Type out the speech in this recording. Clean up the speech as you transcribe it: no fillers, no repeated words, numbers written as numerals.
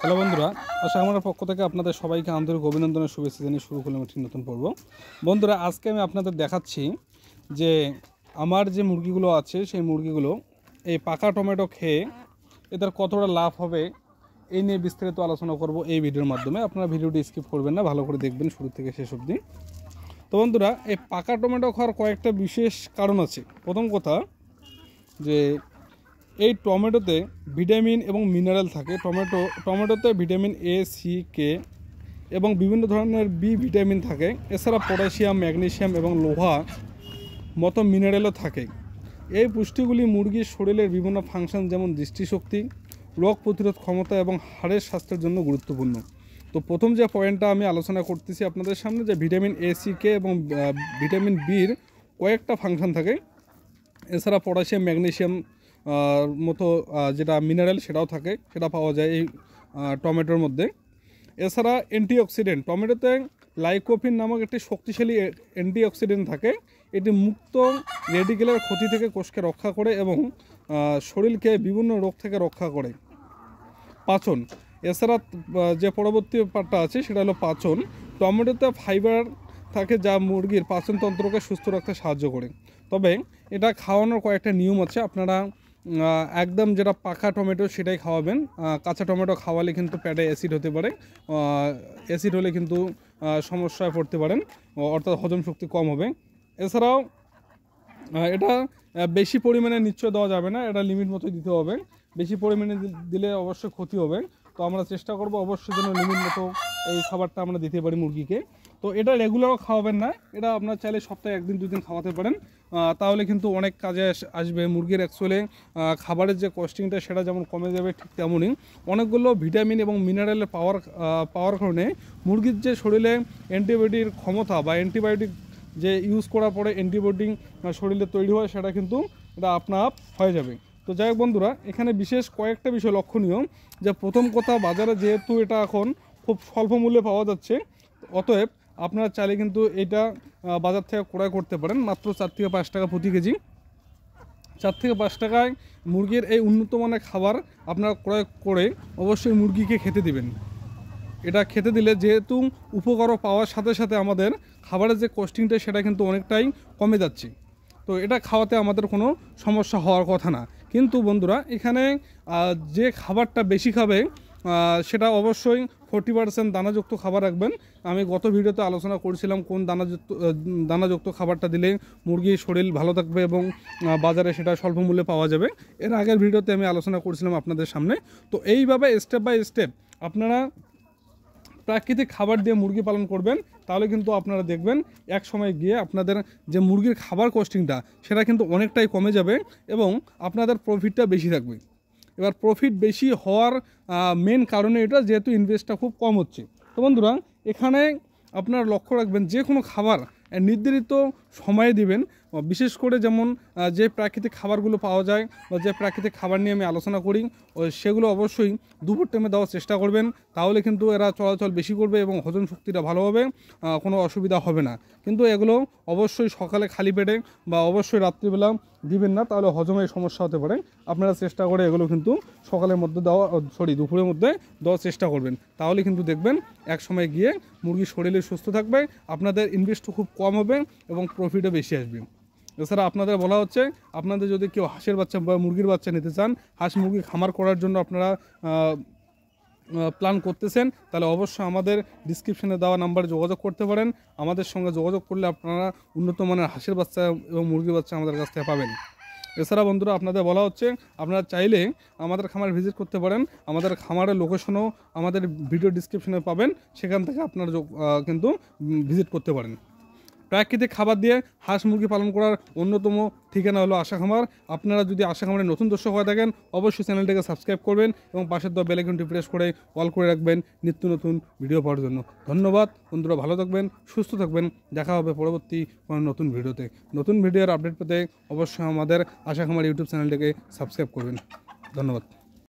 Hello বন্ধুরা, আশা আমার পক্ষ থেকে আপনাদের সবাইকে আন্তরিক অভিনন্দনের শুভেচ্ছা জানিয়ে শুরু করলাম একটি নতুন পর্ব। বন্ধুরা, আজকে আমি আপনাদের দেখাচ্ছি যে আমার যে মুরগিগুলো আছে সেই মুরগিগুলো এই পাকা টমেটো খেয়ে এদের কতটা লাভ হবে এই নিয়ে বিস্তারিত আলোচনা করব এই ভিডিওর মাধ্যমে। আপনারা ভিডিওটি স্কিপ করবেন না, ভালো করে দেখবেন শুরু থেকে শেষ অবধি। তো বন্ধুরা, এই পাকা টমেটো খাওয়ার কয়েকটা বিশেষ কারণ আছে। প্রথম কথা যে এই টমেটোতে ভিটামিন এবং মিনারেল থাকে। টমেটোতে ভিটামিন এ, সি, কে এবং বিভিন্ন ধরনের বি ভিটামিন থাকে। এছাড়া পটাশিয়াম, ম্যাগনেসিয়াম এবং লোহা মতো মিনারেলও থাকে। এই পুষ্টিগুলি মুরগির শরীরের বিভিন্ন ফাংশন যেমন দৃষ্টিশক্তি, রোগ প্রতিরোধ ক্ষমতা এবং হাড়ের স্বাস্থ্যের জন্য গুরুত্বপূর্ণ। তো প্রথম যে পয়েন্টটা আমি আলোচনা করতেছি আপনাদের সামনে, যে ভিটামিন এ, সি, কে এবং ভিটামিন বির কয়েকটা ফাংশন থাকে। এছাড়া পটাশিয়াম, ম্যাগনেসিয়াম মতো যেটা মিনারেল সেটাও থাকে, সেটা পাওয়া যায় এই টমেটোর মধ্যে। এছাড়া অ্যান্টিঅক্সিডেন্ট, টমেটোতে লাইকোপিন নামক একটি শক্তিশালী অ্যান্টিঅক্সিডেন্ট থাকে। এটি মুক্ত রেডিকেলের ক্ষতি থেকে কোষকে রক্ষা করে এবং শরীরকে বিভিন্ন রোগ থেকে রক্ষা করে। পাচন, এছাড়া যে পরবর্তী পার্টটা আছে সেটা হলো পাচন। টমেটোতে ফাইবার থাকে যা মুরগির পাচনতন্ত্রকে সুস্থ রাখতে সাহায্য করে। তবে এটা খাওয়ানোর কয়েকটা নিয়ম আছে। আপনারা একদম যেটা পাকা টমেটো সেটাই খাওয়াবেন। কাঁচা টমেটো খাওয়ালে কিন্তু পেটে অ্যাসিড হতে পারে। অ্যাসিড হলে কিন্তু সমস্যায় পড়তে পারেন, অর্থাৎ হজম শক্তি কম হবে। এছাড়াও এটা বেশি পরিমাণে নিশ্চয় দেওয়া যাবে না, এটা লিমিট মতো দিতে হবে। বেশি পরিমাণে দিলে অবশ্যই ক্ষতি হবে। তো আমরা চেষ্টা করব অবশ্যই যেন লিমিট মতো এই খাবারটা আমরা দিতে পারি মুরগিকে। তো এটা রেগুলারও খাওয়াবেন না, এটা আপনার চাইলে সপ্তাহে একদিন দুদিন খাওয়াতে পারেন, তাহলে কিন্তু অনেক কাজে আসবে। মুরগির অ্যাকচুয়ালি খাবারের যে কস্টিংটা সেটা যেমন কমে যাবে, ঠিক তেমনই অনেকগুলো ভিটামিন এবং মিনারেলের পাওয়ার কারণে মুরগির যে শরীরে অ্যান্টিবায়োটিক ক্ষমতা বা অ্যান্টিবায়োটিক যে ইউজ করার পরে অ্যান্টিবায়োটিক শরীরে তৈরি হয় সেটা কিন্তু এটা আপনা আপ হয়ে যাবে। তো যাই হোক বন্ধুরা, এখানে বিশেষ কয়েকটা বিষয় লক্ষণীয়। যে প্রথম কথা, বাজারে যেহেতু এটা এখন খুব স্বল্প মূল্যে পাওয়া যাচ্ছে, অতএব আপনারা চাইলে কিন্তু এটা বাজার থেকে ক্রয় করতে পারেন মাত্র 4 থেকে 5 টাকা প্রতি কেজি। 4 থেকে 5 টাকায় মুরগির এই উন্নত মানের খাবার আপনারা ক্রয় করে অবশ্যই মুরগিকে খেতে দিবেন। এটা খেতে দিলে যেহেতু উপকারও পাওয়ার সাথে সাথে আমাদের খাবারের যে কস্টিংটা সেটা কিন্তু অনেকটাই কমে যাচ্ছে। তো এটা খাওয়াতে আমাদের কোনো সমস্যা হওয়ার কথা না। কিন্তু বন্ধুরা, এখানে যে খাবারটা বেশি খাবে সেটা অবশ্যই 40% দানাযুক্ত খাবার রাখবেন। আমি গত ভিডিওতে আলোচনা করেছিলাম কোন দানাযুক্ত খাবারটা দিলে মুরগির শরীর ভালো থাকবে এবং বাজারে সেটা স্বল্প মূল্যে পাওয়া যাবে। এর আগের ভিডিওতে আমি আলোচনা করেছিলাম আপনাদের সামনে। তো এইভাবে স্টেপ বাই স্টেপ আপনারা প্রাকৃতিক খাবার দিয়ে মুরগি পালন করবেন, তাহলে কিন্তু আপনারা দেখবেন এক সময় গিয়ে আপনাদের যে মুরগির খাবার কস্টিংটা সেটা কিন্তু অনেকটাই কমে যাবে এবং আপনাদের প্রফিটটা বেশি থাকবে। এবার প্রফিট বেশি হওয়ার মেন কারণে এটা, যেহেতু ইনভেস্টটা খুব কম হচ্ছে। তো বন্ধুরা, এখানে আপনারা লক্ষ্য রাখবেন যে কোনো খাবার নির্ধারিত সময়ে দিবেন। বিশেষ করে যেমন যে প্রাকৃতিক খাবারগুলো পাওয়া যায় বা যে প্রাকৃতিক খাবার নিয়ে আমি আলোচনা করি সেগুলো অবশ্যই দুপুর টাইমে দেওয়ার চেষ্টা করবেন, তাহলে কিন্তু এরা চলাচল বেশি করবে এবং হজম শক্তিটা ভালো হবে, কোনো অসুবিধা হবে না। কিন্তু এগুলো অবশ্যই সকালে খালি পেটে বা অবশ্যই রাত্রিবেলা দিবেন না, তাহলে হজমের সমস্যা হতে পারে। আপনারা চেষ্টা করে এগুলো কিন্তু সকালের মধ্যে দুপুরের মধ্যে দেওয়ার চেষ্টা করবেন, তাহলে কিন্তু দেখবেন এক সময় গিয়ে মুরগির শরীরে সুস্থ থাকবে, আপনাদের ইনভেস্টও খুব কম হবে এবং প্রফিটও বেশি আসবে। এছাড়া আপনাদের বলা হচ্ছে, আপনাদের যদি কেউ হাঁসের বাচ্চা বা মুরগির বাচ্চা নিতে চান, হাঁস মুরগি খামার করার জন্য আপনারা প্ল্যান করতেছেন, তাহলে অবশ্যই আমাদের ডিসক্রিপশনে দেওয়া নাম্বারে যোগাযোগ করতে পারেন। আমাদের সঙ্গে যোগাযোগ করলে আপনারা উন্নত মানের হাঁসের বাচ্চা এবং মুরগির বাচ্চা আমাদের কাছ থেকে পাবেন। এছাড়া বন্ধুরা, আপনাদের বলা হচ্ছে আপনারা চাইলে আমাদের খামার ভিজিট করতে পারেন। আমাদের খামারের লোকেশনও আমাদের ভিডিও ডিসক্রিপশনে পাবেন, সেখান থেকে আপনারা কিন্তু ভিজিট করতে পারেন। প্রাকৃতিক খাবার দিয়ে হাঁস মুরগি পালন করার অন্যতম ঠিকানা হলো আশা খামার। আপনারা যদি আশা খামারের নতুন দর্শক হয়ে থাকেন, অবশ্যই চ্যানেলটিকে সাবস্ক্রাইব করবেন এবং পাশের বেল আইকনটি প্রেস করে অল করে রাখবেন নিত্য নতুন ভিডিও পাওয়ার জন্য। ধন্যবাদ বন্ধুরা, ভালো থাকবেন, সুস্থ থাকবেন। দেখা হবে পরবর্তী কোনো নতুন ভিডিওতে। নতুন ভিডিওর আপডেট পেতে অবশ্যই আমাদের আশা খামার ইউটিউব চ্যানেলটিকে সাবস্ক্রাইব করবেন। ধন্যবাদ।